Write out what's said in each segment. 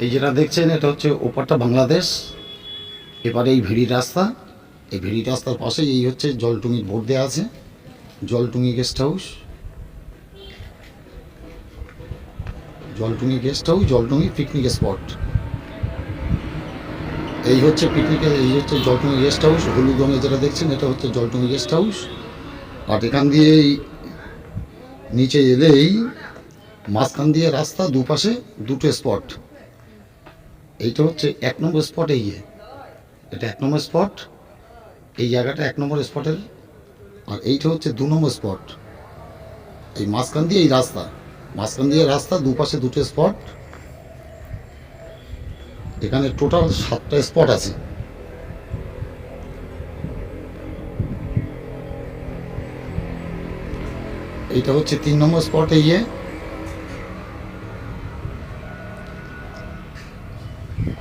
এই যেটা দেখছেন এটা হচ্ছে ওপারটা বাংলাদেশ, এপারে এই ভেড়ি রাস্তা, এই ভেড়ি রাস্তার পাশেই এই হচ্ছে জলটুঙির বোর্ড দেওয়া আছে, Jaltungi guest house, Jaltungi guest house, Jaltungi picnic spot. এই হচ্ছে পিকনিকের, এই হচ্ছে জলটুঙি গেস্ট হাউস, হলুদ রঙে যেটা দেখছেন এটা হচ্ছে জলটুঙি গেস্ট হাউস। আর এখান দিয়ে নিচে এলেই মাঝখান দিয়ে রাস্তা, দুপাশে দুটো স্পট। এইটা হচ্ছে 1 নম্বর স্পট, এটা 1 নম্বর স্পট, এই জায়গাটা 1 নম্বর স্পটের। আর এইটা হচ্ছে 2 নম্বর স্পট। এই মাঝখান দিয়ে এই রাস্তা, মাঝখান দিয়ে রাস্তা, দুপাশে দুটো স্পট। এখানে টোটাল 7টা স্পট আছে। এইটা হচ্ছে 3 নম্বর স্পট,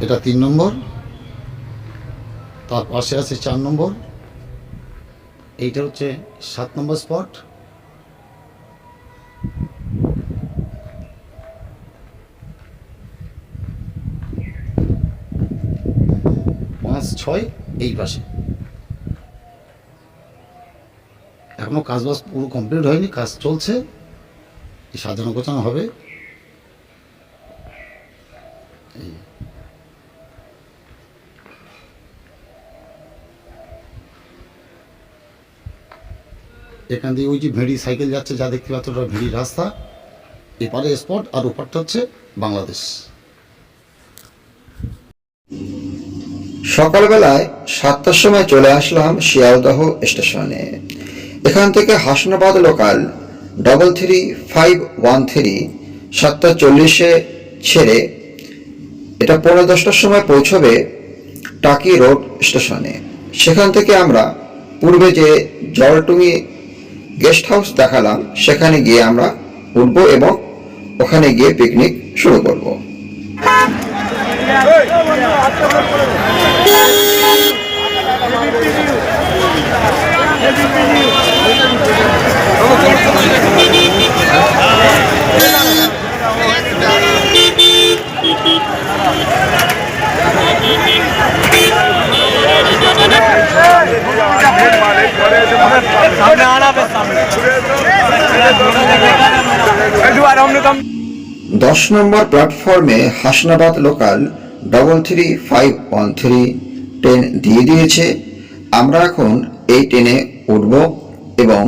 এটা 3 নম্বর, তার পাশে আছে 4 নম্বর, এইটা হচ্ছে 7 নম্বর স্পট। পাঁচ ছয় এই পাশে। এখনো কাজ বাজ পুরো কমপ্লিট হয়নি, কাজ চলছে, সাজানো গোছানো হবে। এখান দিয়ে ওই যে ভেড়ি সাইকেল যাচ্ছে, যা দেখতে পাচ্ছ ওটা ভেড়ি রাস্তা, এপারে স্পট, আর ওপারটা হচ্ছে বাংলাদেশ। সকালবেলায় 7টার সময় চলে আসলাম শিয়ালদহ স্টেশনে। এখান থেকে হাসনাবাদ লোকাল 33513 7:40 ছেড়ে এটা 10:15টার সময় পৌঁছবে টাকি রোড স্টেশনে। সেখান থেকে আমরা পূর্বে যে জলটুঙি গেস্ট হাউস দেখালাম সেখানে গিয়ে আমরা উঠব এবং ওখানে গিয়ে পিকনিক শুরু করব। सामने आना बस सामने 10 নম্বর প্ল্যাটফর্মে হাসনাবাদ লোকাল 33513 ট্রেন দিয়ে দিয়েছে। আমরা এখন এই ট্রেনে উঠব এবং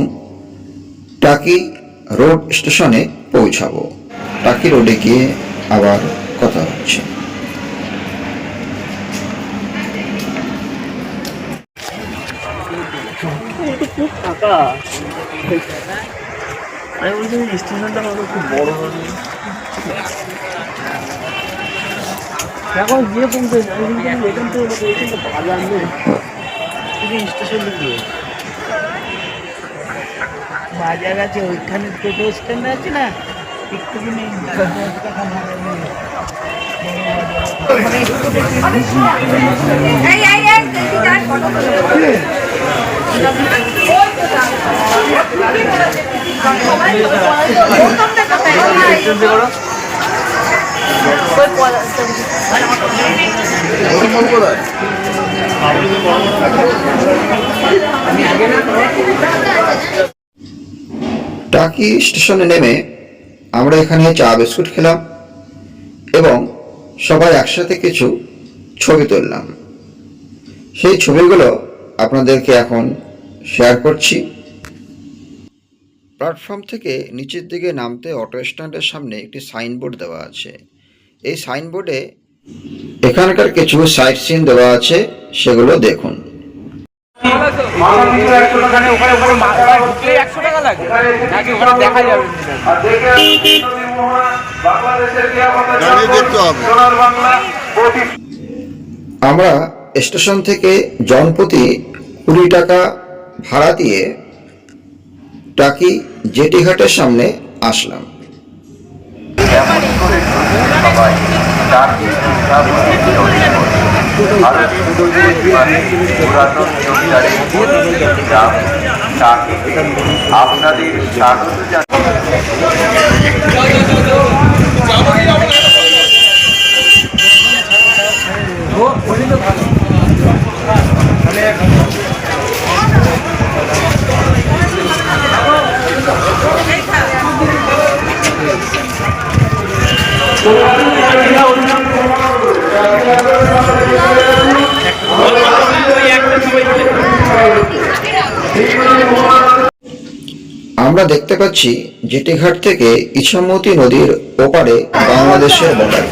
টাকি রোড স্টেশনে পৌঁছাবো। টাকি রোডে গিয়ে আবার কথা হচ্ছে। খুব ফাঁকা, আমি বলছি স্টেশনটা হয়তো খুব বড় হবে। এখন গিয়ে পৌঁছে এখান থেকে বাজার নেই, স্টেশন দিয়ে বাজার আছে, ওইখানে টোটো স্ট্যান্ড আছে না, একটুখানি টাকি স্টেশনে নেমে আমরা এখানে চা বিস্কুট খেলাম এবং সবাই একসাথে কিছু ছবি তুললাম। সেই ছবিগুলো আপনাদেরকে এখন শেয়ার করছি। প্ল্যাটফর্ম থেকে নিচের দিকে নামতে অটো স্ট্যান্ডের সামনে একটি সাইনবোর্ড দেওয়া আছে। এই সাইনবোর্ডে এখানকার কিছু সাইট সিন দেওয়া আছে, সেগুলো দেখুন। আমরা স্টেশন থেকে জনপ্রতি 20 টাকা ভাড়া দিয়ে টাকি জেটি ঘাটের সামনে আসলাম। আপনাদের স্বাগত জানাই। আমরা দেখতে পাচ্ছি জেটিঘাট থেকে ইছামতি নদীর ওপারে বাংলাদেশের বর্ডার।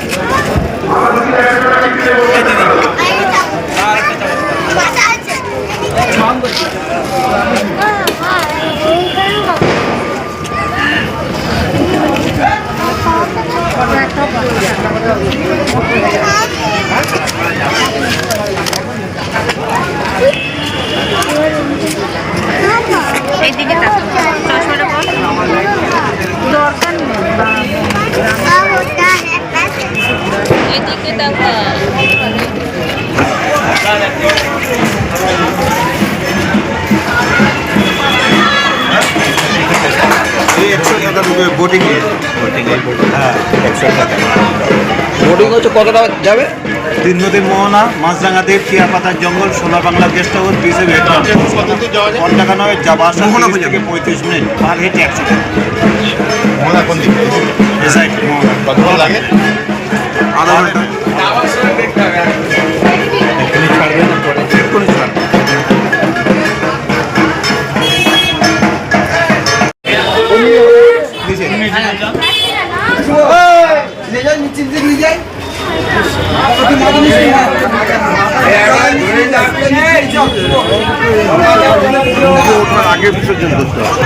এইদিকে তাকাও, চশমাটা পর। দরকার নেই। এদিকে তাকাও। বোটিং হচ্ছে কত টাকা যাবে? 3 নদীর মোহনা, মাছরাঙা দ্বীপ, টিয়াপাতার জঙ্গল, সোনা বাংলা গেস্ট হাউস, বিচে কোন টাকা নয়, যাবা আসা 30 থেকে 35 মিনিট, পার হেড 100 টাকা। এই সাইড মোহনা কতক্ষণ লাগে? আধা ঘন্টা। এক্ষুনি ছাড়বে না, এক্ষুনি ছাড়বে। আগে বিসর্জন করতে হবে।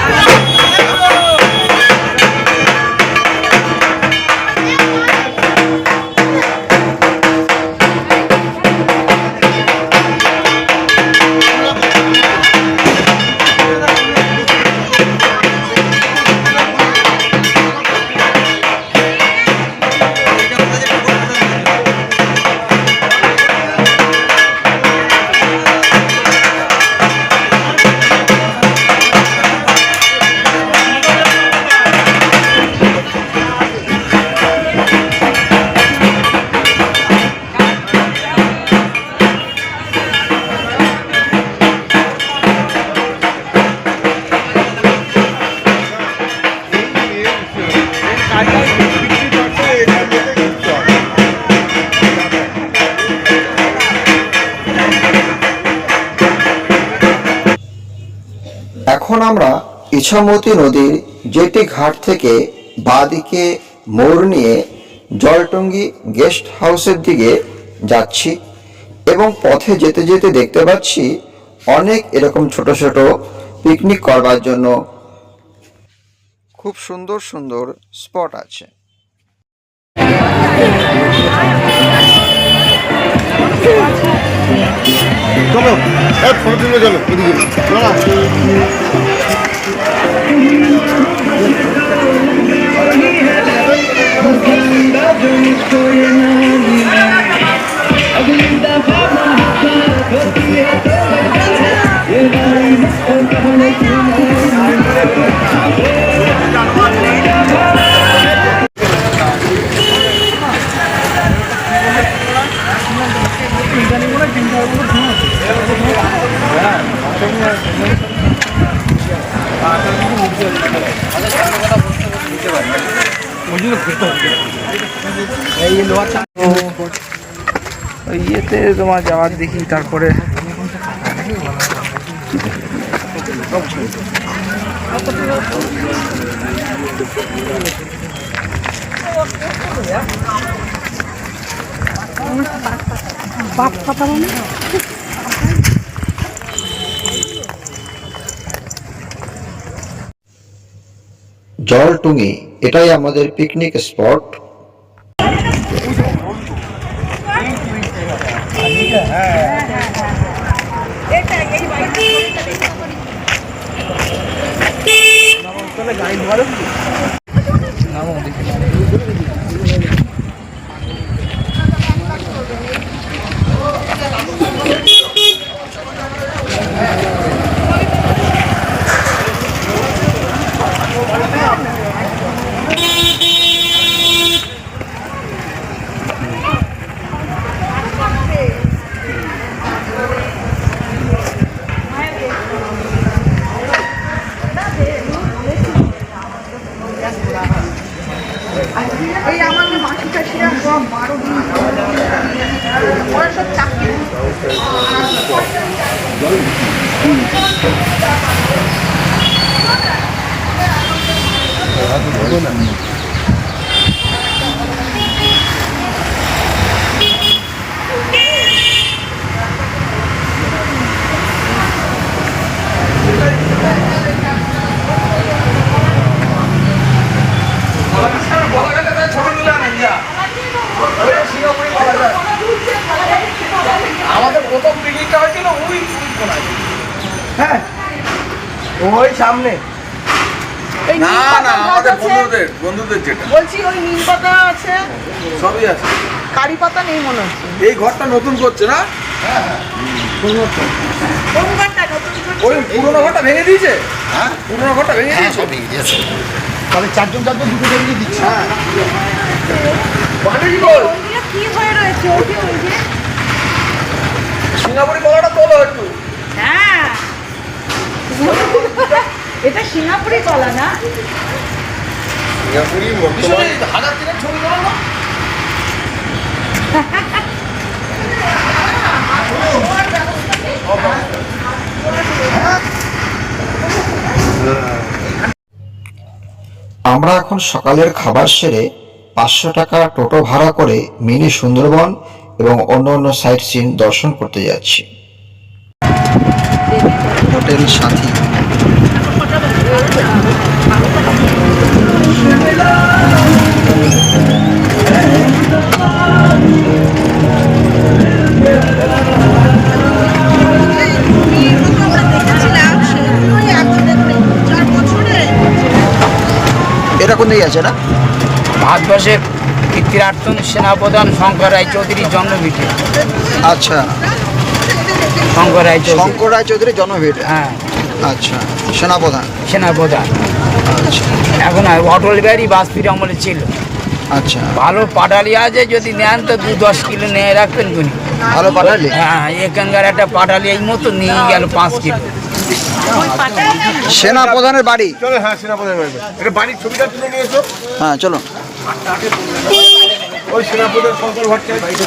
এখন আমরা ইছামতি নদীর জেটি ঘাট থেকে বাঁদিকে মোড় নিয়ে জলটুঙ্গি গেস্ট হাউসের দিকে যাচ্ছি এবং পথে যেতে যেতে দেখতে পাচ্ছি অনেক এরকম ছোট ছোট পিকনিক করবার জন্য খুব সুন্দর সুন্দর স্পট আছে। চলো ফটো তুলে চলো ইয়েতে তোমার যাওয়ার দেখি, তারপরে জলটুঙ্গি এটাই আমাদের পিকনিক স্পট। আমাদের প্রথম পিকনিকটা হয়েছিল ওই কোনায়। হ্যাঁ ওই সামনে এই না নিম না পাতা গাছ আমাদের আছে? বন্ধুদের যেটা বলছি ওই নিম পাতা আছে, সবই আছে। কারি পাতা নেই মনে হচ্ছে। এই ঘরটা নতুন করছে না? কোন ঘরটা নতুন করছে? ওই পুরোনো ঘরটা ভেঙে দিয়েছে। হ্যাঁ পুরোনো ঘরটা ভেঙে হ্যাঁ দিয়েছে। সব ভেঙে দিয়েছে। তাহলে চারজন দুটো বেরিয়ে দিচ্ছে। বাণিজ্য বল ওইগুলো কি হয়ে রয়েছে? ওই যে সিঙ্গাপুরি কলাটা তোলো একটু। হ্যাঁ এটা সিঙ্গাপুরি কলা না? সিঙ্গাপুরি বর্তমানে 1000 দিনের ছবি তোলো না? আমরা এখন সকালের খাবার সেরে 500 টাকা টোটো ভাড়া করে মিনি সুন্দরবন এবং অন্য সাইট সিন দর্শন করতে যাচ্ছি। হোটেল সাথী। এটা কোন দিকে আছে না? ভারতবর্ষের কীর্তিরার্থন সেনাপ্রধান শঙ্কর রায়চৌধুরীর জন্মভিটে। আচ্ছা, শঙ্কর রায়চৌধুরী, শঙ্কর রায়চৌধুরীর জন্মভিট। হ্যাঁ আচ্ছা, সেনাপ্রধান। সেনাপ্রধান। আচ্ছা এখন অটল বিহারী বাজপেয়ীর আমলে ছিল। আচ্ছা, ভালো পাটালি আছে, যদি নেন তো 2-10 কিলো নিয়ে রাখবেন কোনি। ভালো পাঠালি। হ্যাঁ এখানকার একটা পাটালি এই মতো নিয়ে গেল 5 কিলো। সেনাপ্রধানের বাড়ি। চলো হ্যাঁ সেনাপতির বাড়ি। এটা বাড়ির ছবিটা তুলে নিয়েছো? হ্যাঁ চলো। ওই সেনাপতির শঙ্কর ভট্টাচার্য।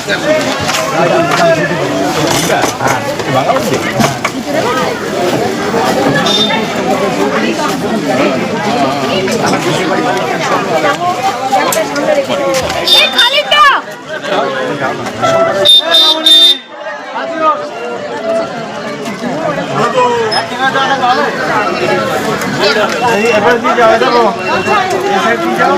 এবার দিয়ে যাও দেখো এসে দিয়ে যাও।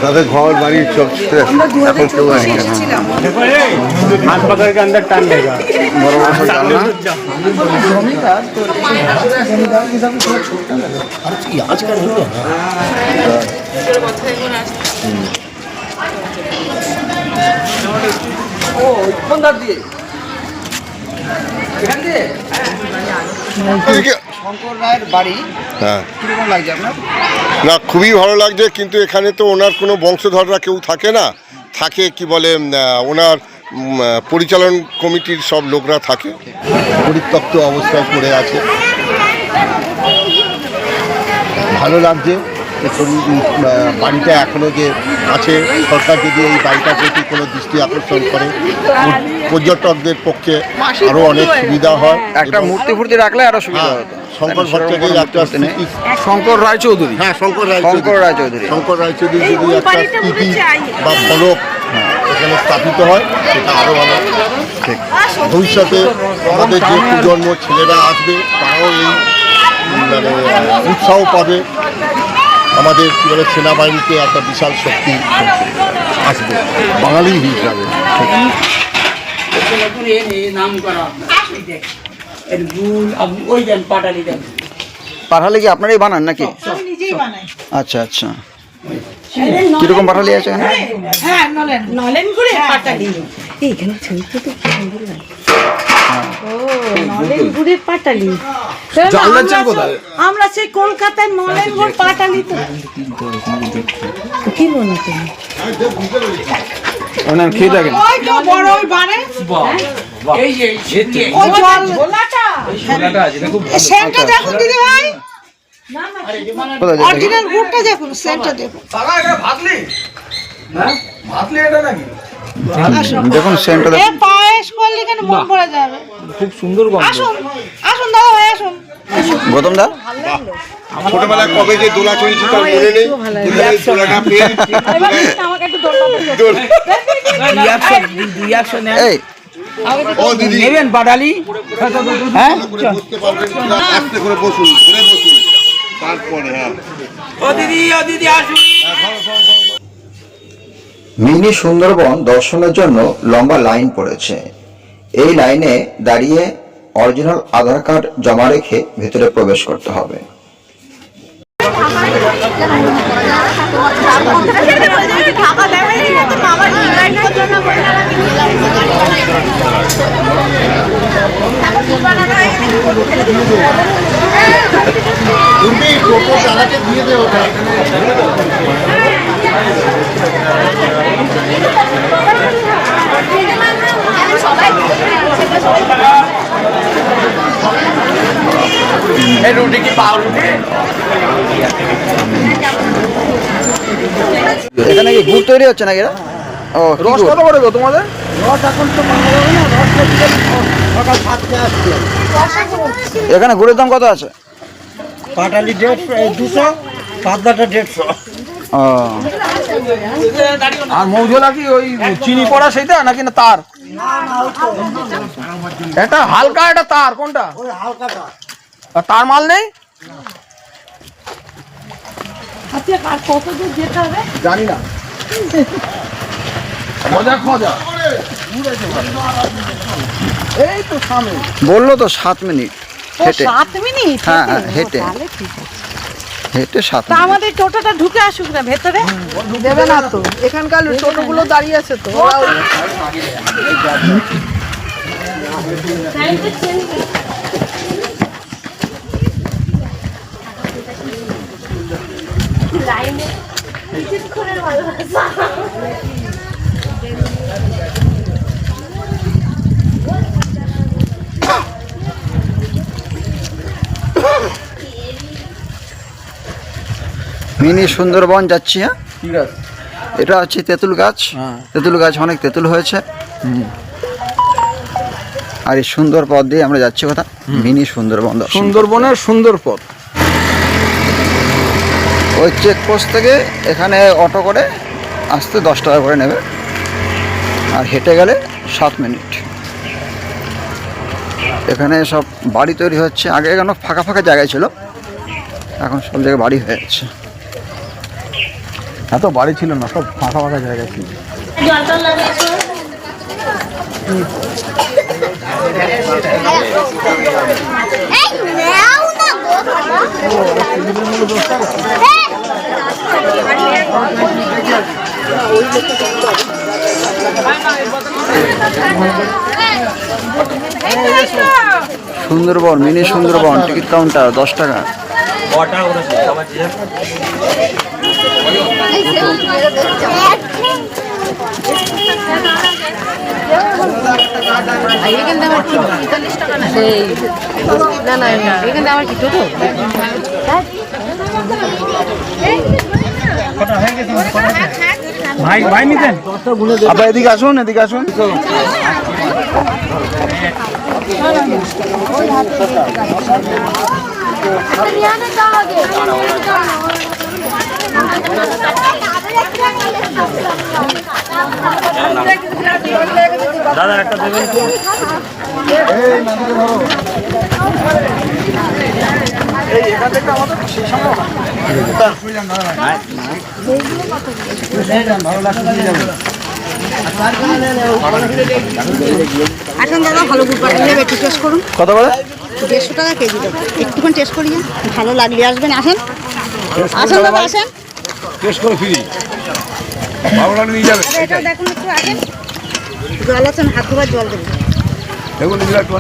তাদের ঘর বাড়ি সব এখন কেউ আসে না। হাসপাতাল के अंदर टान देगा বড় বড় জানলা। কোন ধার দিয়ে? এখান দিয়ে? শঙ্কর রায়ের বাড়ি। হ্যাঁ কিরকম লাগছে আপনার? না খুবই ভালো লাগছে, কিন্তু এখানে তো ওনার কোনো বংশধররা কেউ থাকে না, থাকে কি বলে ওনার পরিচালন কমিটির সব লোকরা থাকে। পরিত্যক্ত অবস্থায় পড়ে আছে, ভালো লাগছে। বাড়িটা এখনো যে আছে, সরকার যদি এই বাড়িটার প্রতি কোনো দৃষ্টি আকর্ষণ করে পর্যটকদের পক্ষে আরও অনেক সুবিধা হয়। একটা মূর্তি ফুর্তি রাখলে আরো সুবিধা হতো। শঙ্কর ভট্টাচার্যের একটা স্মৃতি। শঙ্কর রায়চৌধুরী। হ্যাঁ শঙ্কর রায়চৌধুরী। শঙ্কর রায়চৌধুরী যদি একটা স্মৃতি বা ফলক এখানে স্থাপিত হয় সেটা আরও ভালো। ঠিক ভবিষ্যতে আমাদের যে প্রজন্ম ছেলেরা আসবে তারাও এই মানে উৎসাহ পাবে। আমাদের কী বলে সেনাবাহিনীতে একটা বিশাল শক্তি আসবে বাঙালি হিসাবে। নাম করা এর গুল ওই দেন পাটালি দেন। পাঠালি কি আপনারাই বানান নাকি? আমি নিজেই বানাই। আচ্ছা আচ্ছা, কিরকম পাঠালি আছে এখানে? হ্যাঁ নলেন গুড়ে পাটালি। এইখানে ছবি তো খুব সুন্দর লাগে। ও নলেন গুড়ের পাটালি। আমরা সেই কলকাতায় নলেন গুড় পাটালি তো কি মনে তুমি? ওনার খেয়ে থাকেন। ওই তো বড় ওই বানে এই যে ওই জল ঝোলাটা সেন্টটা দেখুন দিদি ভাই, কোথায় দেখি? অরিজিনাল গুড়টা দেখুন, সেন্টটা দেখুন। দেখুন সেন্টটা এ পায়েস করলে কেন মন ভরে যাবে। খুব সুন্দর গন্ধ। আসুন আসুন দাদা ভাই আসুন। গৌতম দা, ছোটবেলায় কবে যে দোলা চড়েছি তার মনে নেই। এখানে এই দোলাটা পেয়ে আমাকে একটু দোলটা রিয়াকশন এই ও দিদি নেবেন বাডালি হ্যাঁ বুঝতে পারবেন না। আস্তে করে বসুন, ঘুরে বসুন, তারপরে হ্যাঁ ও দিদি আসুন। মিনি সুন্দরবন দর্শনের জন্য লম্বা লাইন পড়েছে। এই লাইনে দাঁড়িয়ে অরিজিনাল আধার কার্ড জমা রেখে ভেতরে প্রবেশ করতে হবে। তুমি টোটো চালাকে দিয়ে দে ওটা। রুটি কি পাও রুটি? এখানে কি গুড় তৈরি হচ্ছে নাকি? ও রস কত করে গো তোমাদের? এখানে গুড়ের দাম কত আছে? পাটালি 200, পাতলাটা 150। ও আর মৌজলা কি ওই চিনি পড়া সেইটা নাকি না তার? এটা হালকা, এটা তার, কোনটা? আর তার মাল নেই? আচ্ছা আর কত দূর যেতে হবে? জানি না। মজা খোঁজা। এই তো সামনে। বললো তো 7 মিনিট ও হেঁটে। 7 মিনিট হ্যাঁ, হ্যাঁ, হেঁটে। তাহলে ঠিক আছে। হেঁটে 7 তা আমাদের টোটোটা ঢুকে আসুক না ভেতরে। দেবে না তো, এখানকার টোটোগুলো দাঁড়িয়ে আছে তো। মিনি সুন্দরবন যাচ্ছি। হ্যাঁ, ঠিক আছে। এটা হচ্ছে তেঁতুল গাছ। তেঁতুল গাছ, অনেক তেঁতুল হয়েছে। আর এই সুন্দর পথ দিয়ে আমরা যাচ্ছি কথা মিনি সুন্দরবন দর্শন। সুন্দরবনের সুন্দর পথ। ওই চেকপোস্ট থেকে এখানে অটো করে আসতে 10 টাকা করে নেবে, আর হেঁটে গেলে 7 মিনিট। এখানে সব বাড়ি তৈরি হচ্ছে। আগে এখানে ফাঁকা ফাঁকা জায়গায় ছিল, এখন সব জায়গায় বাড়ি হয়ে যাচ্ছে। এত বাড়ি ছিল না, সব ফাঁকা ফাঁকা জায়গা ছিল। Sundarban, mini Sundarban, ticket counter 10 টাকা। এখানে আমার কি 45 টাকা না? না না এখানে আমার কি টোটো? ভাই নিতেন? আপনার এদিকে আসুন, এদিকে আসুন। দাদা একটা দেবেন তো? আসুন দাদা, ভালো গুড় পাটা নেবে, একটু টেস্ট করুন। কত করে? 150 টাকা কেজি দেবো, একটুখানি টেস্ট করি, ভালো লাগলে আসবেন। আসেন আসেন দাদা আসেন। টেস্ট করে ফিরি, ভালো লাগলে নিয়ে যাবে। এটা দেখুন একটু আসেন। জল আছেন, হাত ধোবার জল দেবেন। দেখুন দিদিরা একটু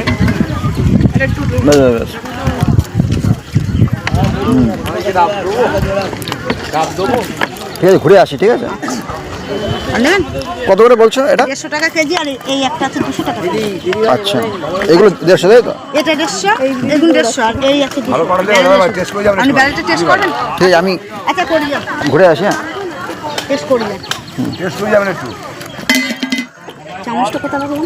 ঠিক আছে, ঘুরে আসি। ঠিক আছে। আর নেবেন কত করে বলছো এটা? 150 টাকা কেজি, আর এই একটা আছে 200 টাকা কেজি। আচ্ছা, এগুলো 150 তাই তো? এটা 150, এগুলো 150, আর এই আছে 200। আপনি ব্যালেটটা টেস্ট করবেন? ঠিক আছে, আমি আচ্ছা করি যান, ঘুরে আসি। হ্যাঁ, টেস্ট করি যান। টেস্ট করে যাবেন একটু। চামচটা কোথায় লাগবে?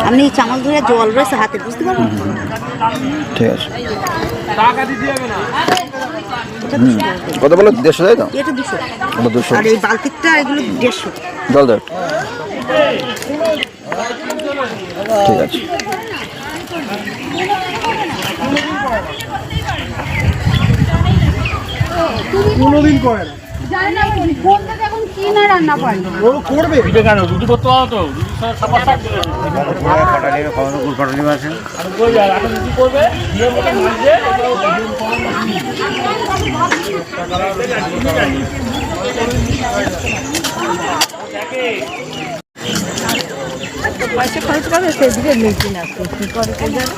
আপনি চামচ ধরে জল রয়েছে হাতে, বুঝতে পারবেন? ঠিক আছে। এটা 200 টাকা কেজি। কত বলো? 150 তাই তো? এটা 200, ওটা 200। আর এই বালতিটা এগুলো 150। জল দেব। ঠিক আছে। পয়সা খরচ করবে সেদিকে মেশিন আছে, কি করে কে জানে।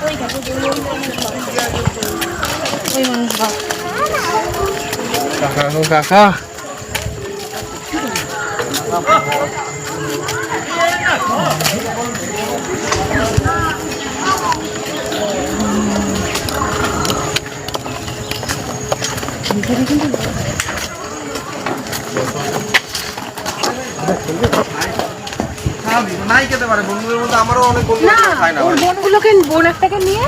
ওই মানুষ ভাব কাকা নাই খেতে পারে বন্ধুদের মধ্যে, আমারও অনেক বন্ধু খায় না। ওর বোনগুলোকে, বোন একটাকে নিয়ে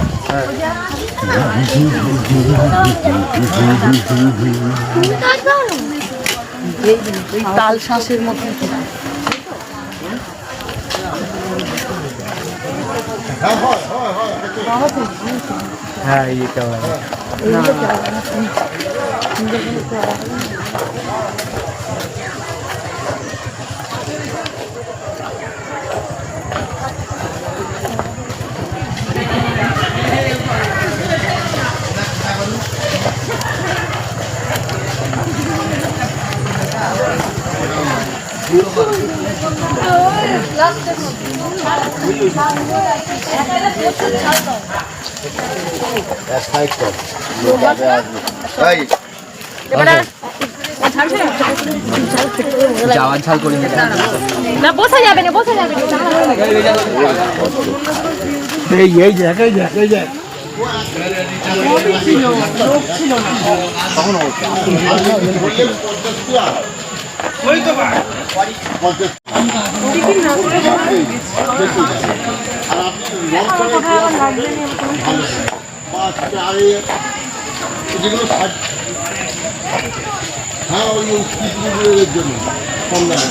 এই তাল শাঁসের মতো। হ্যাঁ, এইটা যাওয়ার ঝাল করি না, বসে যাবে না, বসে যাবে না। এই দেখ হ্যাঁ, ওই স্পিডের জন্য কম দামে।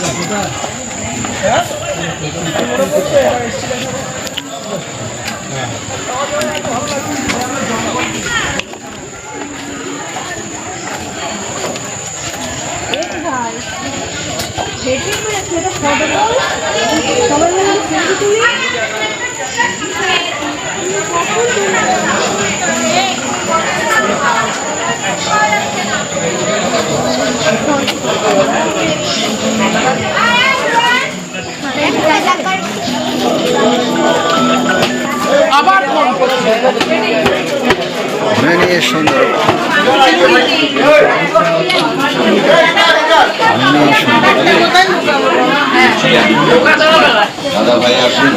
সুন্দর। দাদা ভাই আসুন,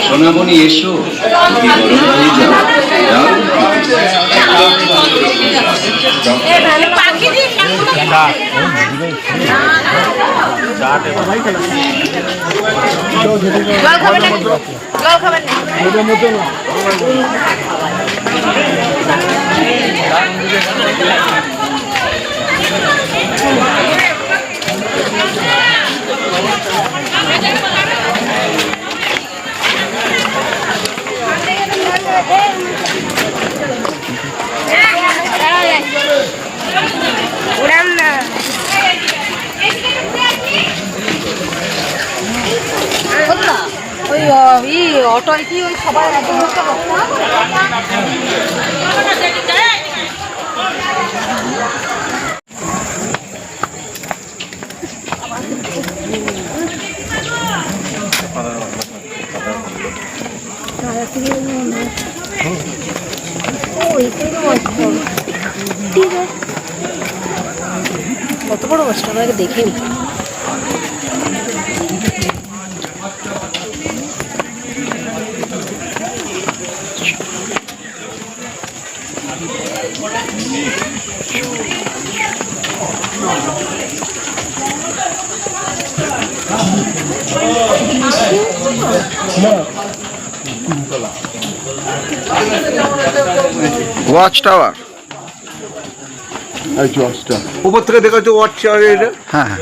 সোনামণি এসো, ওই অটোয় কি ওই সবাই একদম কত বড় মাছটা আমরা আগে দেখিনি। Watch tower. উপর থেকে দেখা যাচ্ছে ওয়াচ টাওয়ার এটা। হ্যাঁ হ্যাঁ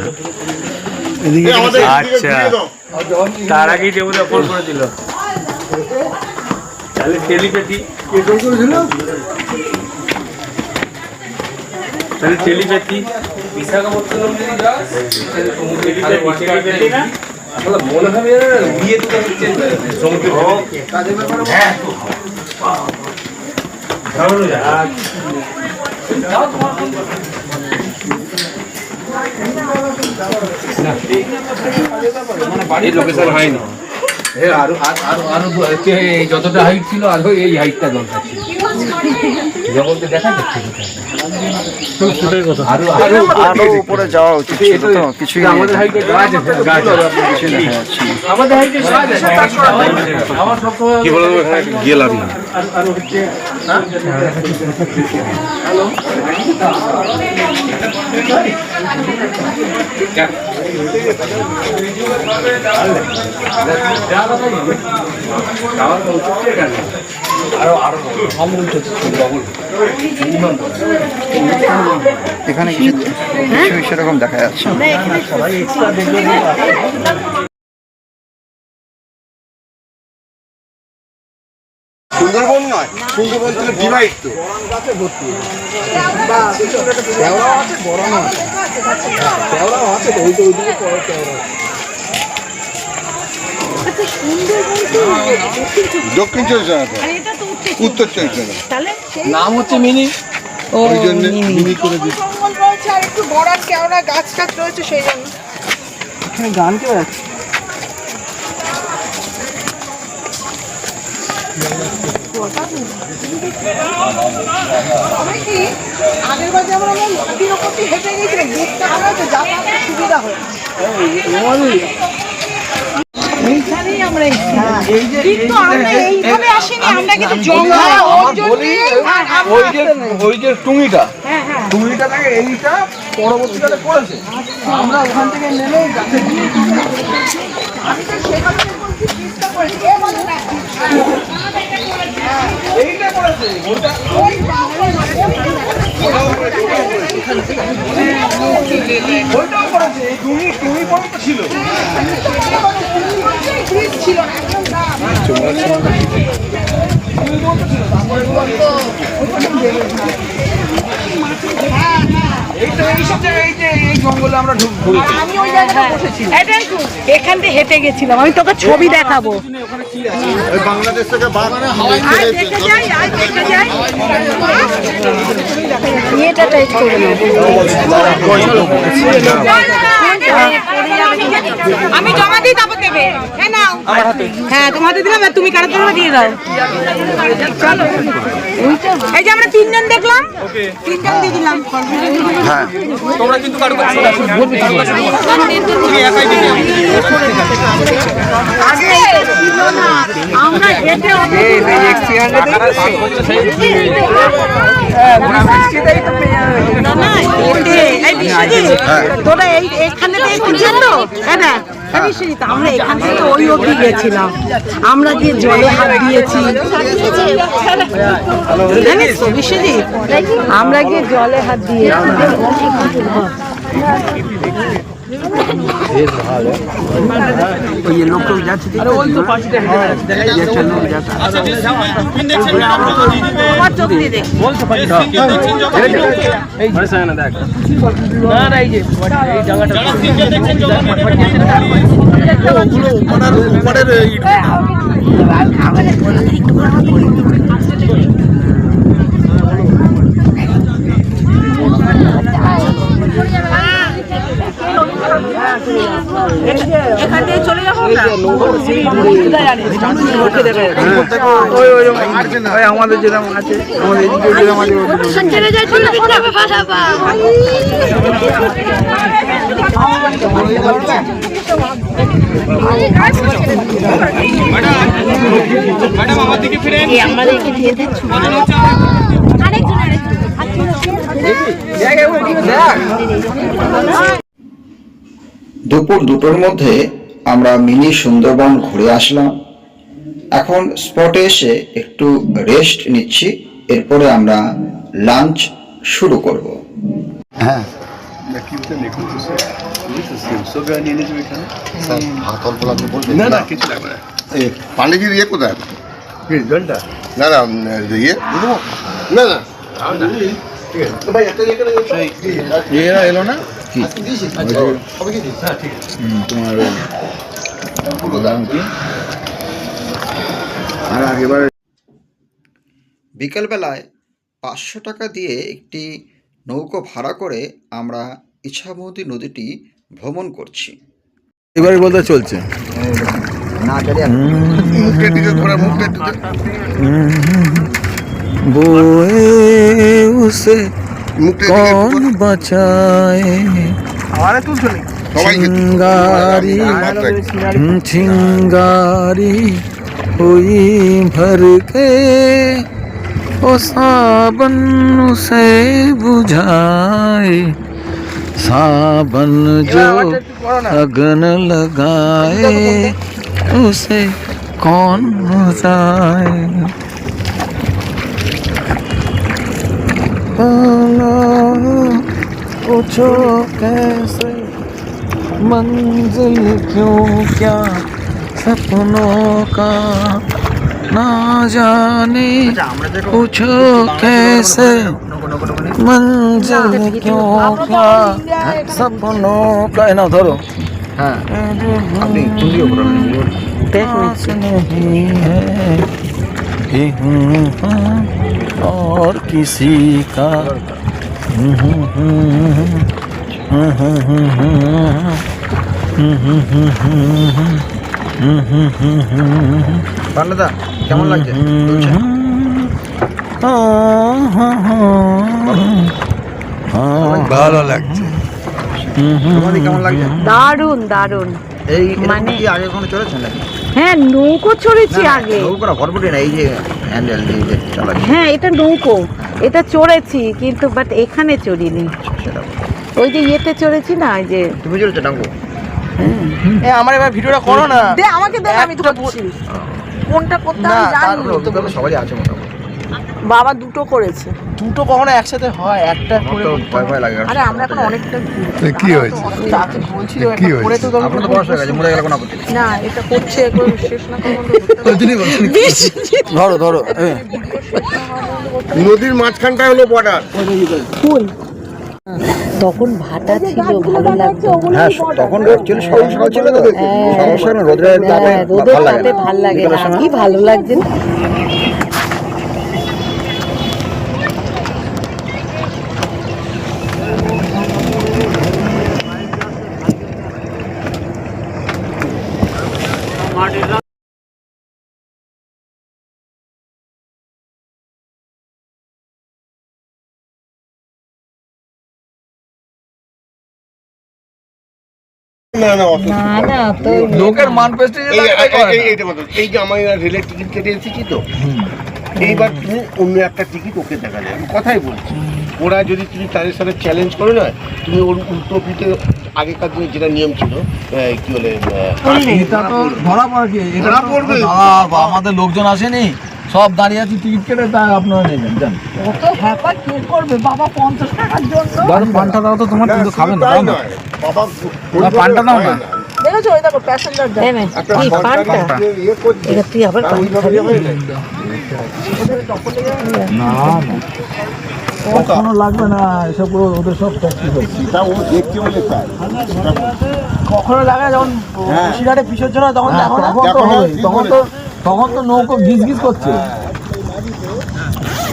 আচ্ছা, তার আগেই দেবতা ফোন করে দিল। তাহলে টেলিপ্যাথি বিশাখাপত্তনম যদি যাস টেলিপ্যাথি না মনে হবে বিয়ে তো সমুদ্র। হ্যাঁ বাড়ির লোকেশন হয়নি। যতটা হাইট ছিল আরো এই হাইটটা দরকার ছিল। জগতে দেখা যাচ্ছে আরো উপরে যাওয়া উচিত ছিল তো, কিছুই আমাদের হাইটে গাছ আমাদের হাইটে আমার সবসময় কি বলবো, গেলাম না। এখানে কিছু সেরকম দেখা যাচ্ছে না। সুন্দরবন নয়, সুন্দরবন থেকে ডিভাইড তো। দক্ষিণ চব্বিশ পরগনা, উত্তর চব্বিশ পরগনা। নাম হচ্ছে মিনি। ওই জন্য মিনি করে দিচ্ছি। জঙ্গল রয়েছে আর একটু বড়ার কেওড়া গাছ টাছ রয়েছে সেই জন্য। এখানে গান কেউ আছে? আগের বার যেমন আমরা নদীর ওপর দিয়ে হেঁটে গেছিলাম, দেখতে ভালো হচ্ছে, যাতায়াতের সুবিধা হয়। এইখানেই আমরা কিন্তু আমরা এইভাবে আসিনি, আমরা কিন্তু জঙ্গল ওই যে টুঙিটা টুঙিটা থেকে এইটা পরবর্তীকালে করেছে। আমরা ওখান থেকে নেমে গাছে গিয়ে আমি তো সেখানে বলছি চেষ্টা করি এইটা করেছে ওইটাও করেছে। এই টুঙি টুঙি পর্যন্ত ছিল। ছিল না একদম এই জঙ্গলে আমরা আমি ওই জায়গাটা বসেছি। এখান থেকে হেঁটে গেছিলাম, আমি তোকে ছবি দেখাবো। ওই বাংলাদেশ থেকে বাঘ আয় দেখে যাই, আয় দেখে যাই। এটা টাইট করে আমি জমা দিই, তারপর দেবে। হ্যাঁ নাও, হ্যাঁ তোমার হাতে দিলাম, তুমি কারো তোমার দিয়ে দাও। চলো, এই যে আমরা তিনজন দেখলাম, তিনজন দিয়ে দিলাম। হ্যাঁ তোমরা কিন্তু কারো কাছে আমরা হেঁটে তোরা এইখানে তো আমরা এখান থেকে ওই অবধি গেছিলাম, আমরা গিয়ে জলে হাত দিয়েছি। জানিস তো বিশ্বজিৎ, আমরা গিয়ে জলে হাত দিয়েছি। এখান থেকে চলে যাবো আমাদের যেরকম আছে আমাদের এদিকে যেরকম আছে চলে যাই চলে যাবে বাবা ম্যাডাম আমার দিকে ফিরে আমাদেরকে দিয়ে দিচ্ছ দুপুর 2টোর মধ্যে আমরা মিনি সুন্দরবন ঘুরে আসলাম। এখন স্পটে এসে একটু রেস্ট নিচ্ছি, এরপরে আমরা লাঞ্চ শুরু করব। হ্যাঁ না না কিছু লাগবে না। পানির ইয়ে কোথায়? জলটা না না ইয়ে না না এরা এলো না তোমার আর আগেবার বিকেলবেলায় 500 টাকা দিয়ে একটি নৌকো ভাড়া করে আমরা ইছামতি নদীটি ভ্রমণ করছি। এবারে বলতে চলছে মুখের দিকে ঘোরা মুখের দিকে बोए उसे মুখের कौन बचाए चिंगारी चिंगारी हुई भर के ओ साबन उसे बुझाए साबन जो अगन लगाए उसे कौन बुझाए पूछो कैसे मंजिल क्यों क्या सपनों का ना जाने पूछो कैसे मंजिल क्यों क्या सपनों का ना धरो हाँ नहीं है कि हूँ और किसी का পাল্লাদা কেমন লাগছে ভালো লাগছে তোমাদের কেমন লাগছে দারুন দারুন এই মানে কি আগে কোনো চলেছে নাকি হ্যাঁ নৌকো চড়েছি আগে নৌকোটা ভরপুরি না এই যে হ্যান্ডেল দিয়ে যে চালাচ্ছে হ্যাঁ এটা নৌকো এটা চড়েছি কিন্তু বাট এখানে চড়িনি ওই যে ইয়েতে চড়েছি না ওই যে তুমি চলেছো নৌকো আমার এবার ভিডিওটা করো না দে আমাকে দে আমি ধরছি কোনটা করতে না আমি তার জানি অভিজ্ঞতা সবাই আছে মোটামুটি বাবা দুটো করেছে দুটো কখনো একসাথে হয় একটা করে ভয় ভয় লাগে আরে আমরা এখন অনেকটা কি হয়েছে তাকে বলছিল কি একটা করে তো তখন আপনার তো বয়স হয়ে গেছে মরে গেলে কোনো আপত্তি নেই না এটা করছে একবার শেষ না করবো ধরো ধরো নদীর মাঝখানটা হলো বর্ডার। ফুল তখন ভাটা ছিল ভালো লাগতো হ্যাঁ তখন অ্যাকচুয়ালি সকাল সকাল ছিল তো সমস্যা না রোদের তাপে রোদের ভালো লাগে তাপে ভাল লাগে না কি ভালো লাগছে না না না না তো লোকের মান পেস্টে এই যে আমি রেলের টিকিট কেটে এসেছি তো এইবার তুমি অন্য একটা টিকিট ওকে দেখালে আমি কথাই বলছি ওরা যদি তুমি তাদের সাথে চ্যালেঞ্জ করে না তুমি ওর উল্টো পিঠে আগেকার দিনে যেটা নিয়ম ছিল কি বলে এটা তো ধরা পড়ে কি ধরা পড়বে। আমাদের লোকজন আসেনি সব দাঁড়িয়ে আছে টিকিট কেটে তা আপনারা নেবেন জান কত হ্যাপা কে করবে বাবা 50 টাকার জন্য ধরো পানটা দাও তো তোমার কিন্তু খাবেন না তাই দাও না নয়, বাবা পানটা দাও না দেখেছো ওই দেখো প্যাসেঞ্জার দেবে কি পানটা ইয়ে করছে এটা তুই আবার পান খাবি না না কখনো লাগবে না এসব পুরো ওদের সব প্র্যাকটিস হচ্ছে তা ও দেখতে হলে চায় কখনো লাগে যখন সিগারেটে বিসর্জন হয় তখন দেখো না দেখো না, তখন তো নৌকো গিজ গিজ করছে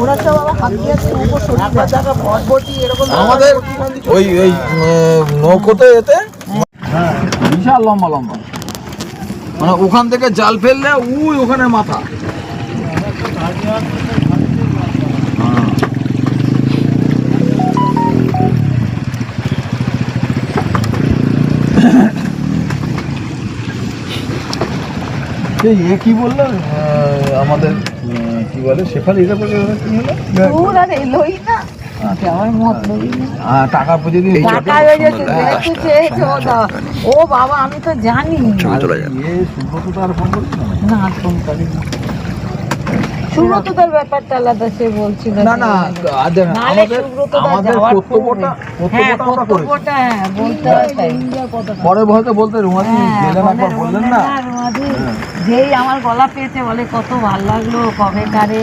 ওরা তো বাবা হাত দিয়ে নৌকো সরিয়ে জায়গা ভটভটি এরকম আমাদের ওই নৌকোতে এতে বিশাল লম্বা লম্বা, মানে ওখান থেকে জাল ফেললে উই ওখানে মাথা। কি বললো আমাদের কি বলে শেফালি, এটা বলে কি হলো এলোই না আমার মত টাকা যদি ও বাবা আমি তো জানি সুব্রত তো আর ফোন করছি না, ফোন করি সুব্রত তার ব্যাপারটা আলাদা, সে বলছিল না না আমাদের কর্তব্যটা বলতে পরে হয়তো বলতে রুমাদি গেলেন একবার বললেন না, যেই আমার গলা পেয়েছে বলে কত ভালো লাগলো কবে কারে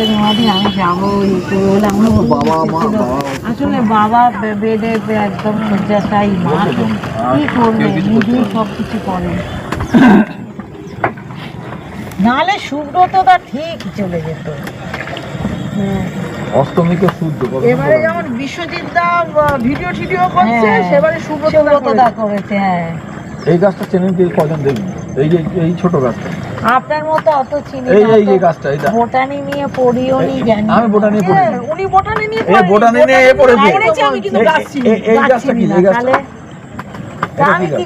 রুমাদি আমি যাবো বাবা মা আসলে বাবা বেডে একদম শয্যাশায়ী, মা কি করবে নিজেই সব কিছু করে, নাহলে সুব্রতটা ঠিক চলে যেত। অষ্টমীকে শুদ্ধ এবারে যেমন বিশ্বজিৎ দা ভিডিও টিডিও করছে, সেবারে সুব্রতদা করেছে। হ্যাঁ এই গাছটা চেনেন কি কজন দেখবেন, এই যে এই ছোট গাছটা আপনার মতো অত চিনি এই এই যে গাছটা, এটা বোটানি নিয়ে পড়িও নি জানি, আমি বোটানি পড়ি, উনি বোটানি নিয়ে এই বোটানি নিয়ে পড়েছি আমি কিন্তু গাছ চিনি, এই গাছটা কি, এই গাছটা আমি কি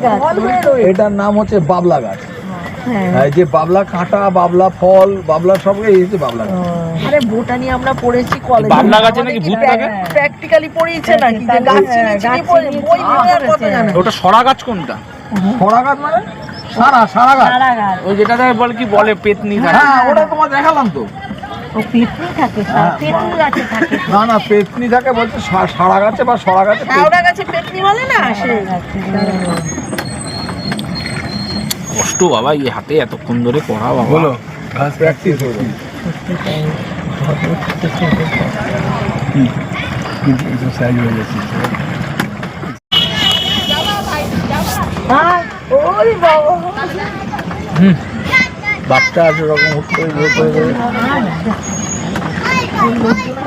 গাছ, এটার নাম হচ্ছে বাবলা গাছ। এই যে বাবলা কাঁটা, বাবলা ফল, বাবলা সব এই যে বাবলা গাছ। আরে বোটানি আমরা পড়েছি কলেজে, বাবলা গাছে নাকি ভূত থাকে, প্র্যাকটিক্যালি পড়িয়েছে নাকি যে গাছ চিনি বই নিয়ে আর কত জানে। ওটা সরা গাছ কোনটা? সরা গাছ মানে সারা গাছ, ওই যেটাতে বলে কি বলে পেতনি থাকে। হ্যাঁ ওটা তোমার দেখালাম তো, ও পেতনি থাকে, পেতনি গাছে থাকে না না পেতনি থাকে বলছে সারা গাছে বা সরা গাছে, ওটা গাছে পেতনি বলে না, সেই কষ্ট বাবা, এই হাতে এতক্ষণ ধরে পড়া বাবা, বলো গাছ প্র্যাকটিস হলো। বাচ্চা আছে রকম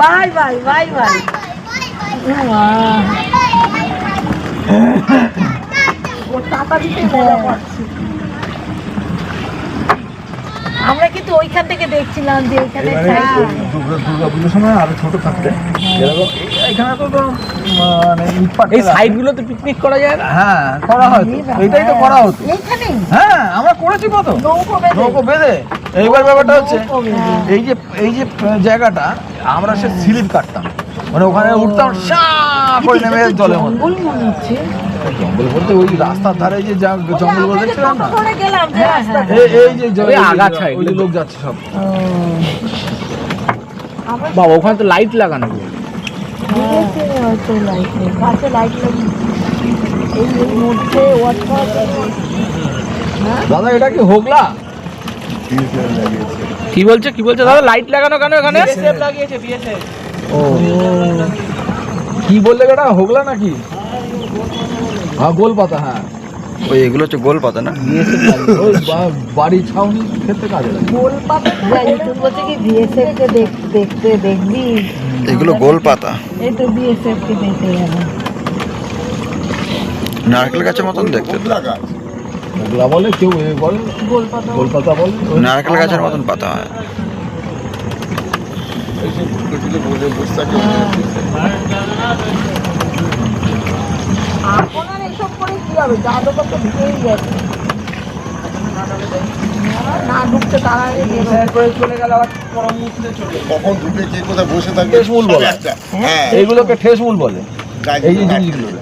বাই বাই বাই বাই। আমরা কিন্তু ওইখান থেকে দেখছিলাম যে এখানে দুর্গা পুজোর সময় আরো ছোট থাকতে এরকম এখানে তো মানে এই সাইড গুলোতে পিকনিক করা যায় না? হ্যাঁ করা হয়, এটাই তো করা হতো। এইখানে হ্যাঁ আমরা করেছি কত নৌকো বেঁধে। এইবার ব্যাপারটা হচ্ছে এই যে জায়গাটা আমরা সে স্লিপ কাটতাম, মানে ওখানে উঠতাম করে নেমে জলের মধ্যে। জঙ্গল বলতে ওই রাস্তার ধারে যে জঙ্গল বলে দেখছিলাম না, এই যে আগাছা ওই লোক যাচ্ছে সব। বাবা ওখানে তো লাইট লাগানো, দাদা এটা কি হোগলা? কি বলছে দাদা, লাইট লাগানো কেন এখানে? ও কি বললে এটা হোগলা নাকি? হ্যাঁ গোল পাতা, হ্যাঁ ওই এগুলো হচ্ছে গোল পাতা না, ওই বাড়ি ছাউনি ক্ষেত্রে কাজে লাগে। দেখবি এগুলো গোল পাতা, এই তো বিএসএফ কে দেখতে যাবে, নারকেল গাছের মতন দেখতে, ওগুলা বলে কেউ বলে গোল পাতা বলে, নারকেল গাছের মতন পাতা হয়। এখন আর এসব করে কি হবে, জাদুকর তো ঢুকেই গেছে, না ঢুকতে তারা চলে গেল আবার পরম মুহূর্তে চলে কখন ঢুকে কে কোথায় বসে থাকবে, ঠেস মূল বলে, হ্যাঁ এইগুলোকে ঠেস মূল বলে, এই যে জিনিসগুলো।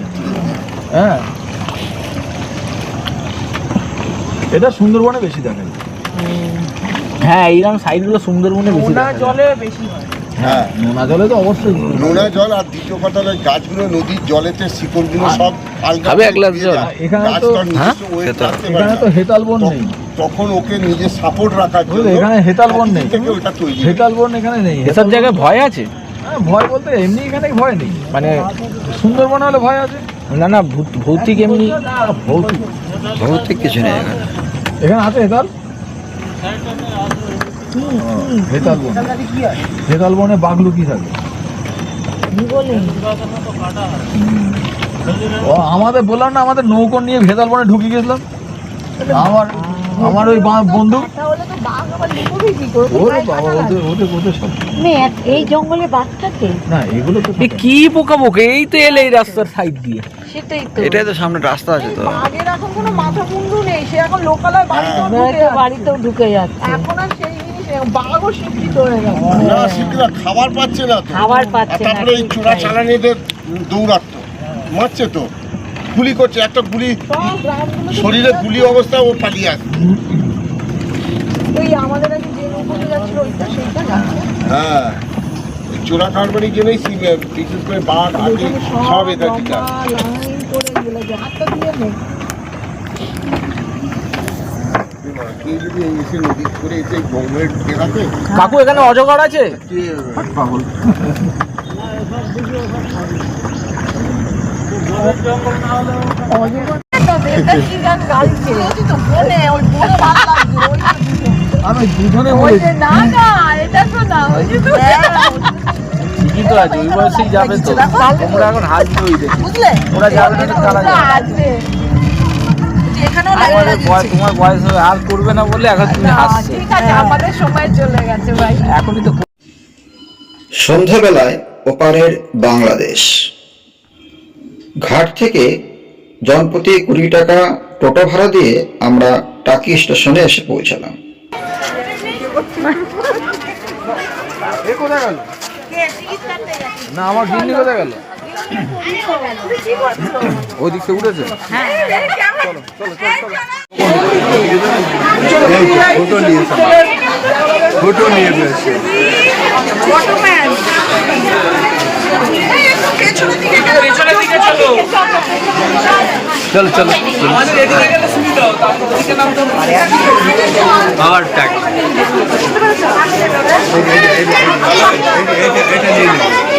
হ্যাঁ এটা সুন্দরবনে বেশি দেখা যায়। হ্যাঁ এইরকম সাইড গুলো সুন্দরবনে বেশি জলে বেশি হয়। হ্যাঁ নোনা জলে তো অবশ্যই নোনা জল, আর দ্বিতীয় কথা হলো গাছগুলো নদীর জলেতে শিকড়গুলো সব আলগা খাবে এক গ্লাস জল? এখানে গাছ তো তো আর নিজস্ব weight রাখতে পারে এখানে না। তো হেতাল বন নেই, তখন ওকে নিজে সাপোর্ট রাখার জন্য এখানে হেতাল বন নেই, থেকে ওটা তৈরি হেতাল বন এখানে নেই। এসব জায়গায় ভয় আছে? ভয় বলতে এমনি এখানে ভয় নেই, মানে সুন্দরবনে হলে ভয় আছে। না না ভৌতিক এমনি ভৌতিক ভৌতিক কিছু নেই এখানে। এখানে আছে হেতাল, হেতাল বন, হেতাল বনে বাঘ লুকিয়ে থাকে। ও আমাদের বললাম না, আমাদের নৌকো নিয়ে ভেদাল বনে ঢুকে গেছিলাম। আমার ওই বন্ধু, ওরে বাবা, ওদের সব এই জঙ্গলে বাচ্চাকে না, এগুলো তো কি পোকা পোকা, এই তো এলে এই রাস্তার সাইড দিয়ে। সেটাই তো, এটাই তো সামনে রাস্তা আছে তো। আগের এখন কোনো মাথা মুন্ডু নেই, সে এখন লোকালয় বাড়িতেও ঢুকে যাচ্ছে। এখন আর সেই জিনিস নেই, বাঘও শিক্ষিত হয়ে গেছে। না শিল্পীরা খাবার পাচ্ছে না তো, খাবার পাচ্ছে না, তারপরে এই চোরা চালানিদের দৌড়াতো, মারছে তো, গুলি করছে, একটা গুলি শরীরে গুলি অবস্থা ও পালিয়ে আসছে। ওই আমাদের আগে যে নৌকোতে যাচ্ছিল ওইটা, সেইটা যাচ্ছে। হ্যাঁ, ওই চোরা কারবারির জন্যই বিশেষ করে বাঘ হাতি সব এটা দিকে আসে। লাইন করে গেলে যে হাতটা দিয়ে নেই। কেউ যদি এসে নদী করে এসে গঙ্গের বেড়াতে কাকু এখানে অজগর আছে? পাগল। আমি দুজনে বলেছি ঠিকই তো আছে, ওই বয়সেই যাবে তো। তোমরা এখন হাসবে, ওই দেখে ওরা যাবে না, তারা যাবে। তোমার বয়স আর করবে না বলে এখন তুমি হাসছো। আমাদের সময় চলে গেছে ভাই। এখনই তো সন্ধ্যাবেলায় ওপারের বাংলাদেশ ঘাট থেকে জনপ্রতি 20 টাকা টোটো ভাড়া দিয়ে আমরা টাকি স্টেশনে এসে পৌঁছালাম। কোথায় গেল? না, আমার গিন্নি কোথায় গেল? ওই দিক থেকে উঠেছে। ফটো নিয়ে এসেছে। চলো চলো, আবার টাকা এটা নিয়ে